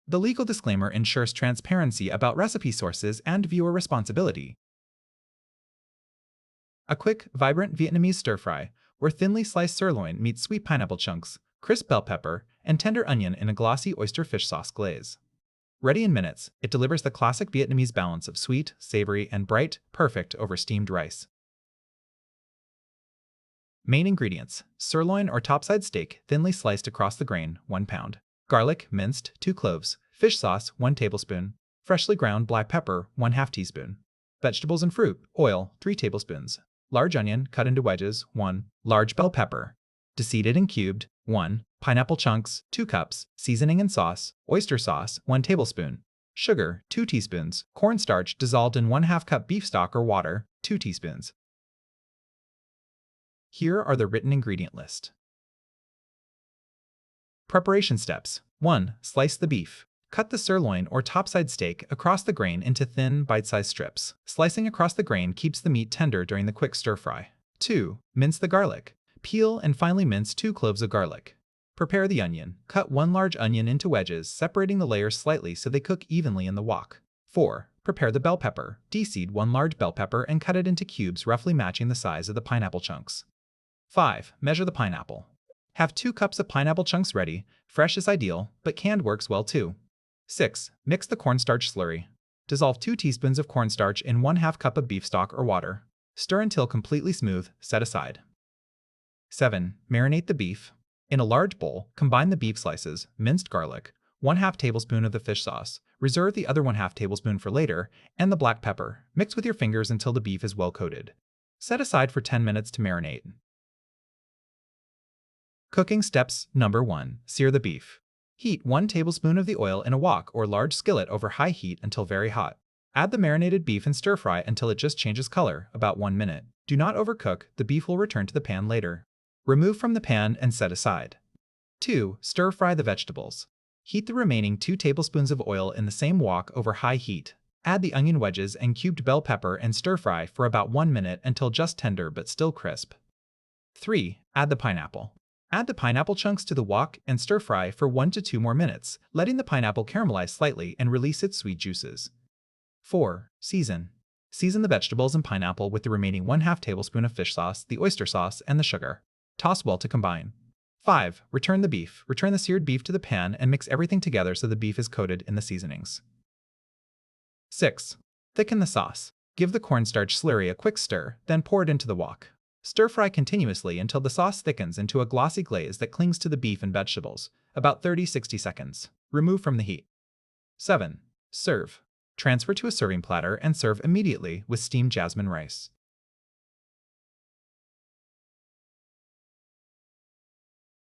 The legal disclaimer ensures transparency about recipe sources and viewer responsibility. A quick, vibrant Vietnamese stir-fry, where thinly sliced sirloin meets sweet pineapple chunks, crisp bell pepper, and tender onion in a glossy oyster-fish sauce glaze. Ready in minutes, it delivers the classic Vietnamese balance of sweet, savory, and bright, perfect over steamed rice. Main ingredients: sirloin or topside steak, thinly sliced across the grain, 1 pound. Garlic, minced, 2 cloves. Fish sauce, 1 tablespoon. Freshly ground black pepper, 1/2 teaspoon. Vegetables and fruit, oil, 3 tablespoons. Large onion, cut into wedges, 1. Large bell pepper. Deseeded and cubed, 1. Pineapple chunks, 2 cups. Seasoning and sauce, oyster sauce, 1 tablespoon. Sugar, 2 teaspoons. Cornstarch dissolved in 1/2 cup beef stock or water, 2 teaspoons. Here are the written ingredient list. Preparation steps. 1. Slice the beef. Cut the sirloin or topside steak across the grain into thin, bite-sized strips. Slicing across the grain keeps the meat tender during the quick stir-fry. 2. Mince the garlic. Peel and finely mince 2 cloves of garlic. Prepare the onion. Cut 1 large onion into wedges, separating the layers slightly so they cook evenly in the wok. 4. Prepare the bell pepper. Deseed 1 large bell pepper and cut it into cubes roughly matching the size of the pineapple chunks. 5. Measure the pineapple. Have 2 cups of pineapple chunks ready. Fresh is ideal, but canned works well too. 6. Mix the cornstarch slurry. Dissolve 2 teaspoons of cornstarch in 1/2 cup of beef stock or water. Stir until completely smooth, set aside. 7. Marinate the beef. In a large bowl, combine the beef slices, minced garlic, 1/2 tablespoon of the fish sauce, reserve the other 1/2 tablespoon for later, and the black pepper. Mix with your fingers until the beef is well coated. Set aside for 10 minutes to marinate. Cooking steps. Number 1. Sear the beef. Heat 1 tablespoon of the oil in a wok or large skillet over high heat until very hot. Add the marinated beef and stir-fry until it just changes color, about 1 minute. Do not overcook, the beef will return to the pan later. Remove from the pan and set aside. 2. Stir-fry the vegetables. Heat the remaining 2 tablespoons of oil in the same wok over high heat. Add the onion wedges and cubed bell pepper and stir-fry for about 1 minute until just tender but still crisp. 3. Add the pineapple. Add the pineapple chunks to the wok and stir-fry for 1 to 2 more minutes, letting the pineapple caramelize slightly and release its sweet juices. 4. Season. Season the vegetables and pineapple with the remaining 1/2 tablespoon of fish sauce, the oyster sauce, and the sugar. Toss well to combine. 5. Return the beef. Return the seared beef to the pan and mix everything together so the beef is coated in the seasonings. 6. Thicken the sauce. Give the cornstarch slurry a quick stir, then pour it into the wok. Stir-fry continuously until the sauce thickens into a glossy glaze that clings to the beef and vegetables, about 30–60 seconds. Remove from the heat. 7. Serve. Transfer to a serving platter and serve immediately with steamed jasmine rice.